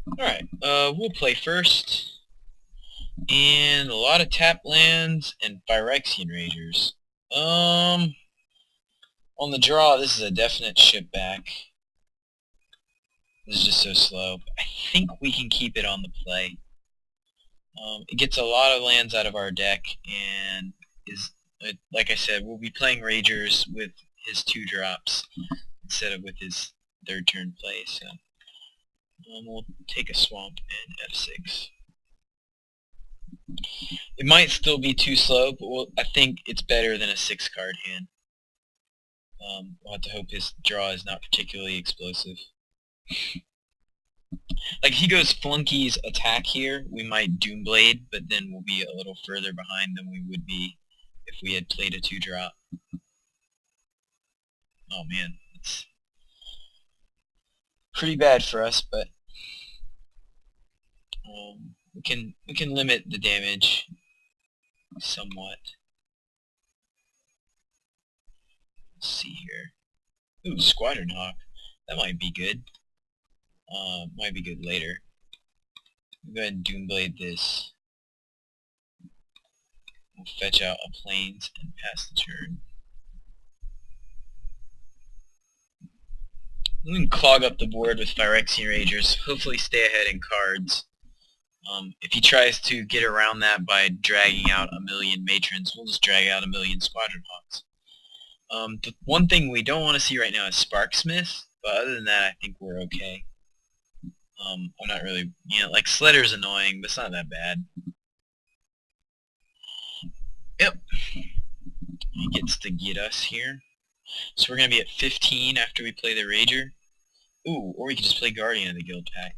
Alright, we'll play first. And a lot of tap lands and Phyrexian Ragers. On the draw, this is a definite ship back. This is just so slow. I think we can keep it on the play. It gets a lot of lands out of our deck, and is like I said, we'll be playing Ragers with his 2-drops instead of with his 3rd turn play. So we'll take a swamp and F6. It might still be too slow, but I think it's better than a 6-card hand. We'll have to hope his draw is not particularly explosive. Like, if he goes Flunky's attack here, we might Doomblade, but then we'll be a little further behind than we would be if we had played a 2-drop. Oh man, it's pretty bad for us, but we can limit the damage somewhat. Let's see here. Ooh, Squadron Hawk. That might be good. Might be good later. We'll go ahead and Doomblade this. We'll fetch out a Plains and pass the turn. We can clog up the board with Phyrexian Ragers, hopefully stay ahead in cards. If he tries to get around that by dragging out a million Matrons, we'll just drag out a million Squadron Hawks. The one thing we don't want to see right now is Sparksmith, but other than that, I think we're okay. I'm not really, like Sledder's annoying, but it's not that bad. Yep. He gets to get us here. So we're going to be at 15 after we play the Rager. Ooh, or we can just play Guardian of the Guild Pack.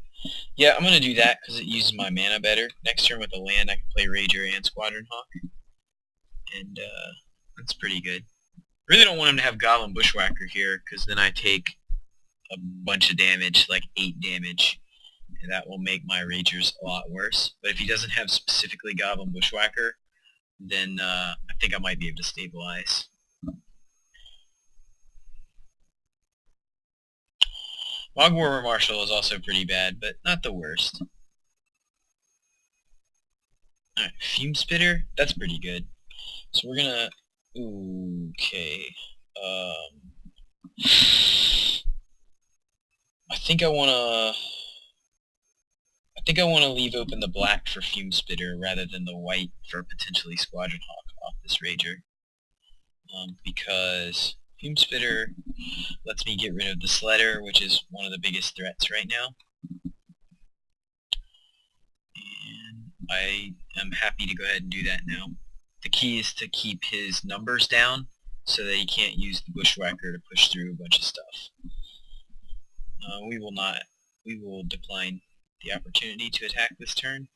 Yeah, I'm going to do that because it uses my mana better. Next turn with a land, I can play Rager and Squadron Hawk. And that's pretty good. Really don't want him to have Goblin Bushwhacker here, because then I take a bunch of damage, like 8 damage. And that will make my Ragers a lot worse. But if he doesn't have specifically Goblin Bushwhacker, then I think I might be able to stabilize. Mogwarmer Marshal is also pretty bad, but not the worst. Alright, Fume Spitter, that's pretty good. So we're gonna... Okay. I think I wanna leave open the black for Fume Spitter rather than the white for potentially Squadron Hawk off this Rager. Because Fume Spitter lets me get rid of the Sledder, which is one of the biggest threats right now. And I am happy to go ahead and do that now. The key is to keep his numbers down so that he can't use the Bushwhacker to push through a bunch of stuff. We will decline the opportunity to attack this turn.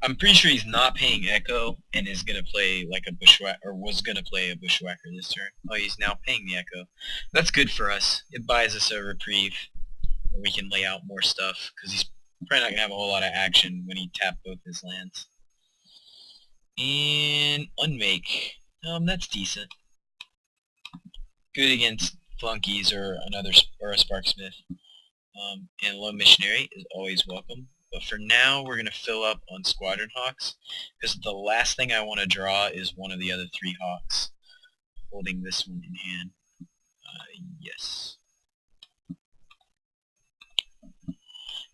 I'm pretty sure he's not paying Echo and is gonna play like a Bushwhacker, or was gonna play a Bushwhacker this turn. Oh, he's now paying the Echo. That's good for us. It buys us a reprieve where we can lay out more stuff, because he's probably not gonna have a whole lot of action when he tapped both his lands. And Unmake. That's decent. Good against Flunkies or a Sparksmith. And Lone Missionary is always welcome. But for now, we're going to fill up on Squadron Hawks, because the last thing I want to draw is one of the other 3 Hawks, holding this one in hand. Yes.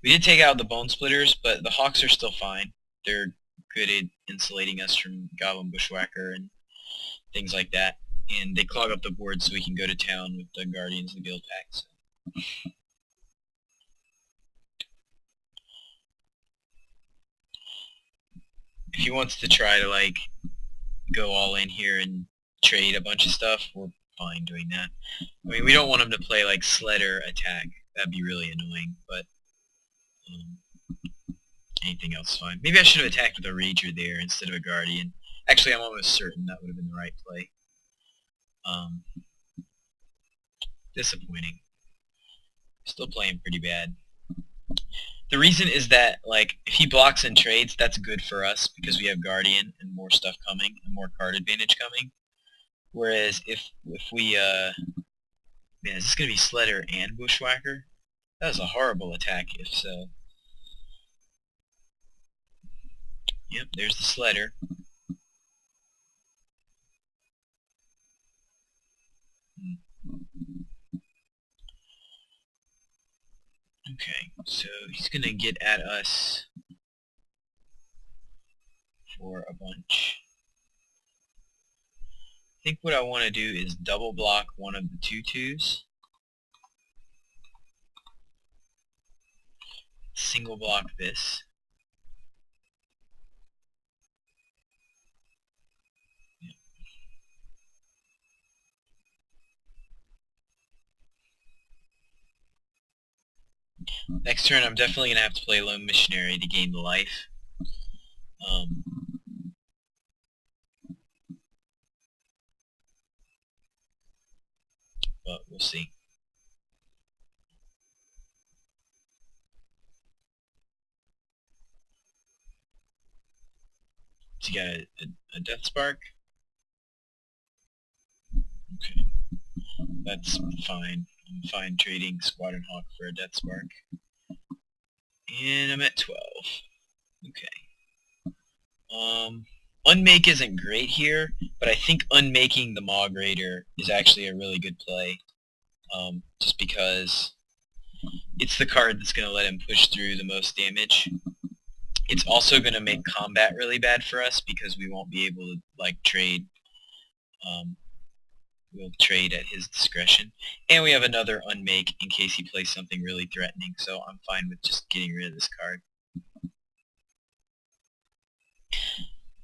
We did take out the Bone Splitters, but the Hawks are still fine. They're good at insulating us from Goblin Bushwhacker and things like that. And they clog up the board so we can go to town with the Guardians of the Guild Pack. So. If he wants to try to, like, go all in here and trade a bunch of stuff, we're fine doing that. I mean, we don't want him to play, like, Sledder attack. That'd be really annoying, but anything else is fine. Maybe I should have attacked with a Rager there instead of a Guardian. Actually, I'm almost certain that would have been the right play. Disappointing. Still playing pretty bad. The reason is that, like, if he blocks and trades, that's good for us because we have Guardian and more stuff coming and more card advantage coming. Whereas if we man, is this gonna be Sledder and Bushwhacker? That was a horrible attack if so. Yep, there's the Sledder. Okay, so he's gonna get at us for a bunch. I think what I want to do is double block one of the 2-2s. Single block this. Next turn I'm definitely going to have to play Lone Missionary to gain the life. But we'll see. So you got a Death Spark? Okay. That's fine. I'm fine trading Squadron Hawk for a Death Spark. And I'm at 12. Okay. Unmake isn't great here, but I think unmaking the Mog Raider is actually a really good play. Just because it's the card that's going to let him push through the most damage. It's also going to make combat really bad for us because we won't be able to like trade. We'll trade at his discretion. And we have another unmake in case he plays something really threatening, so I'm fine with just getting rid of this card.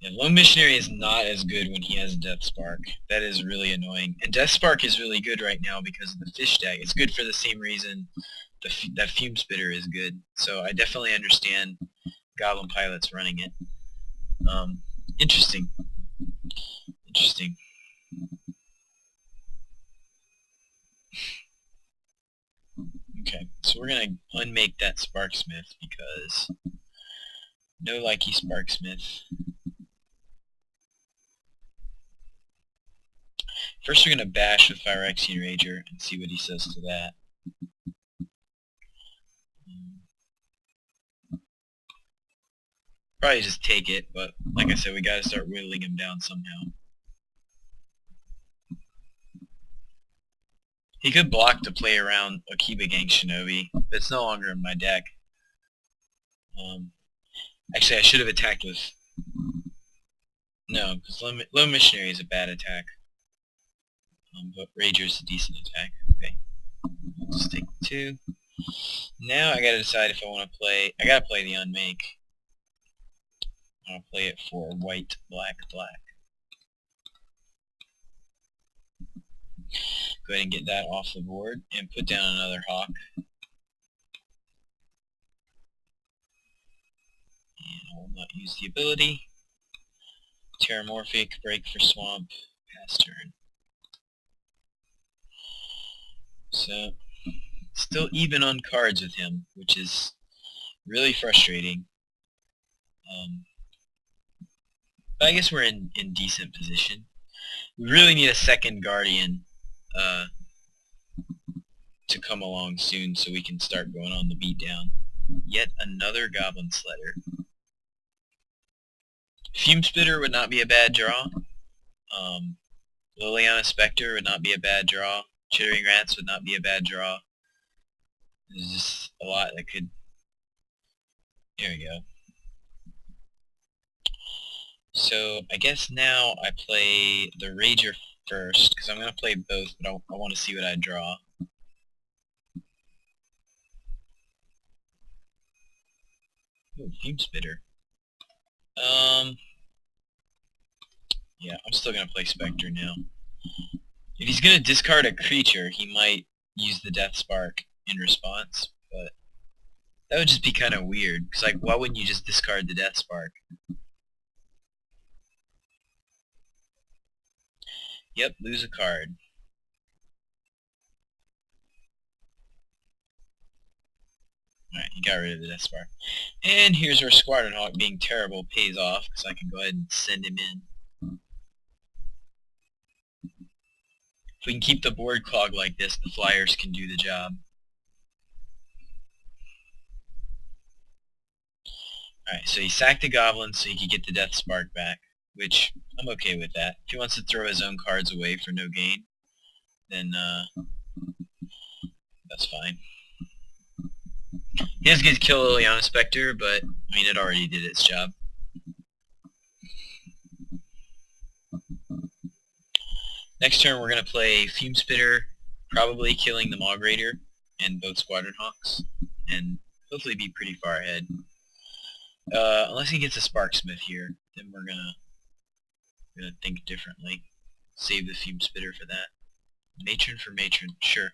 Yeah, Lone Missionary is not as good when he has Death Spark. That is really annoying. And Death Spark is really good right now because of the fish tag. It's good for the same reason that Fume Spitter is good. So I definitely understand Goblin Pilots running it. Interesting. Interesting. Okay, so we're going to unmake that Sparksmith because no likey Sparksmith. First we're going to bash with Phyrexian Rager and see what he says to that. Probably just take it, but like I said, we got to start whittling him down somehow. He could block to play around Akiba Gang Shinobi, but it's no longer in my deck. Actually, I should have attacked with... No, because Lone Missionary is a bad attack. But Rager is a decent attack. Okay, I'll just take 2. Now I gotta decide if I want to play... I gotta play the Unmake. I'll play it for white, black, black. Go ahead and get that off the board and put down another Hawk. And I will not use the ability. Terramorphic, break for swamp, pass turn. So, still even on cards with him, which is really frustrating. But I guess we're in decent position. We really need a second Guardian to come along soon so we can start going on the beatdown. Yet another Goblin Sledder. Fume Spitter would not be a bad draw. Liliana Spectre would not be a bad draw. Chittering Rats would not be a bad draw. There's just a lot that could... There we go. So I guess now I play the Rager first, because I'm going to play both, but I want to see what I draw. Ooh, Fume Spitter. Yeah, I'm still going to play Spectre now. If he's going to discard a creature, he might use the Death Spark in response, but that would just be kind of weird, because like, why wouldn't you just discard the Death Spark? Yep, lose a card. Alright, he got rid of the Death Spark. And here's our Squadron Hawk being terrible pays off, because I can go ahead and send him in. If we can keep the board clogged like this, the flyers can do the job. Alright, so he sacked the goblin so he could get the Death Spark back, which I'm okay with that. If he wants to throw his own cards away for no gain, then that's fine. He has good kill Liliana Spectre, but I mean it already did its job. Next turn we're going to play Fume Spitter, probably killing the Mog Raider and both Squadron Hawks, and hopefully be pretty far ahead. Unless he gets a Sparksmith here, then we're gonna think differently. Save the Fume Spitter for that. Matron for Matron, sure.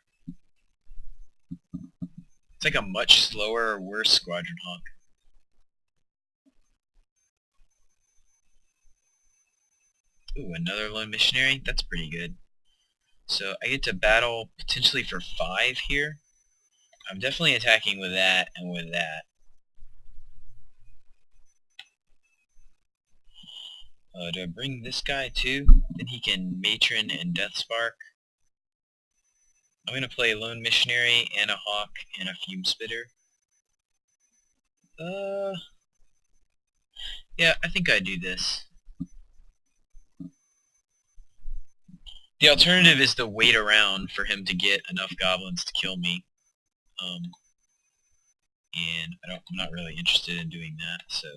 It's like a much slower or worse Squadron Hawk. Ooh, another Lone Missionary? That's pretty good. So I get to battle potentially for 5 here. I'm definitely attacking with that and with that. Do I bring this guy too? Then he can Matron and Death Spark. I'm going to play Lone Missionary and a Hawk and a Fume Spitter. Yeah, I think I do this. The alternative is to wait around for him to get enough goblins to kill me. And I'm not really interested in doing that, so...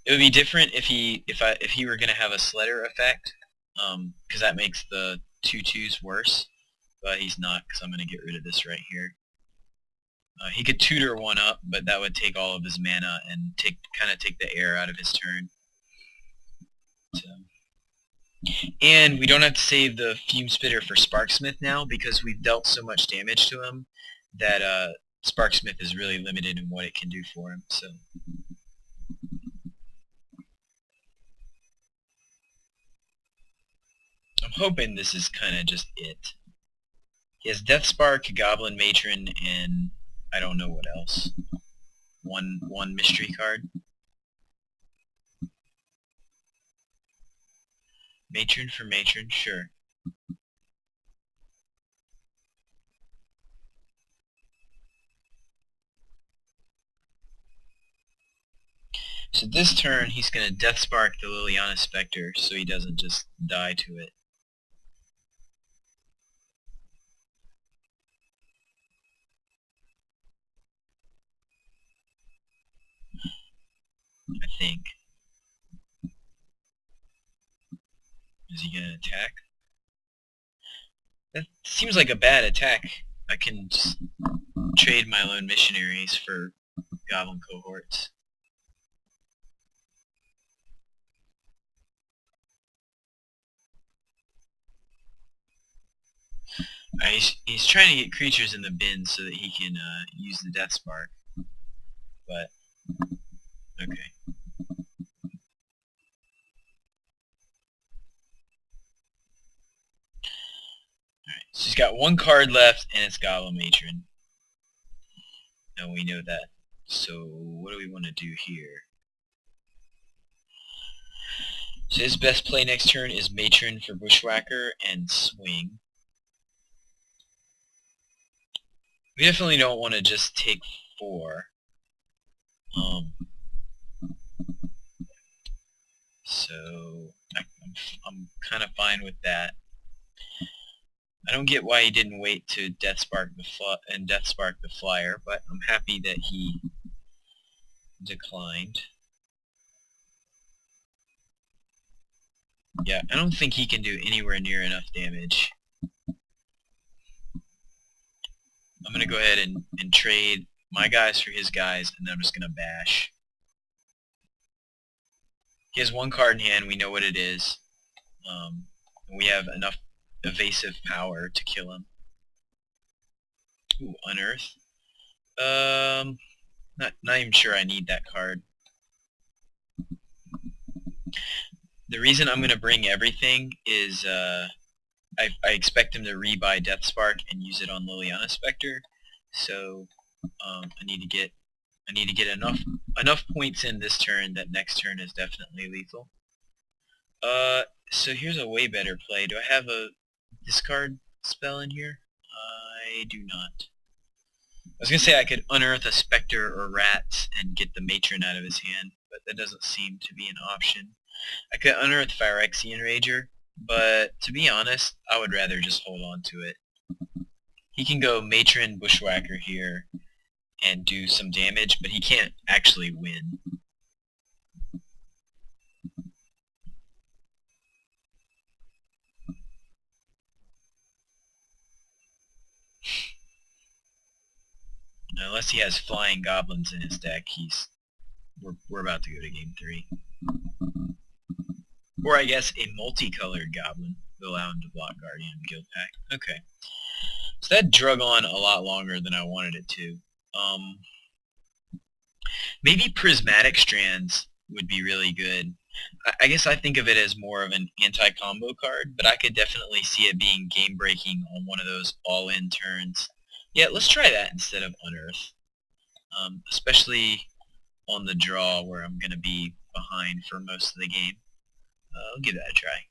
It would be different if he were going to have a Sledder effect, because that makes the 2/2s worse, but he's not, because I'm going to get rid of this right here. He could tutor one up, but that would take all of his mana and kind of take the air out of his turn. So. And we don't have to save the Fume Spitter for Sparksmith now, because we've dealt so much damage to him that Sparksmith is really limited in what it can do for him. So. I'm hoping this is kind of just it. He has Death Spark, Goblin Matron, and I don't know what else. One mystery card. Matron for Matron, sure. So this turn, he's going to Death Spark the Liliana Spectre so he doesn't just die to it. I think. Is he going to attack? That seems like a bad attack. I can just trade my Lone Missionaries for Goblin Cohorts. He's trying to get creatures in the bin so that he can use the Death Spark. But, okay. Alright, so he's got one card left, and it's Goblin Matron. And we know that. So, what do we want to do here? So his best play next turn is Matron for Bushwhacker and Swing. We definitely don't want to just take 4. So I'm kind of fine with that. I don't get why he didn't wait to Death Spark the Flyer, but I'm happy that he declined. Yeah, I don't think he can do anywhere near enough damage. I'm going to go ahead and trade my guys for his guys, and then I'm just going to bash. He has one card in hand, we know what it is. And we have enough evasive power to kill him. Ooh, Unearth. Not even sure I need that card. The reason I'm going to bring everything is I expect him to rebuy Death Spark and use it on Liliana Spectre, so I need to get enough points in this turn that next turn is definitely lethal. So here's a way better play. Do I have a discard spell in here? I do not. I was going to say I could unearth a specter or rat and get the matron out of his hand, but that doesn't seem to be an option. I could unearth Phyrexian Rager, but to be honest, I would rather just hold on to it. He can go matron bushwhacker here and do some damage, but he can't actually win. Unless he has flying goblins in his deck, we're about to go to game 3. Or I guess a multicolored goblin will allow him to block Guardian of the Guild Pack. Okay. So that drug on a lot longer than I wanted it to. Maybe Prismatic Strands would be really good. I guess I think of it as more of an anti-combo card, but I could definitely see it being game-breaking on one of those all-in turns. Yeah, let's try that instead of Unearth. Especially on the draw where I'm going to be behind for most of the game. I'll give that a try.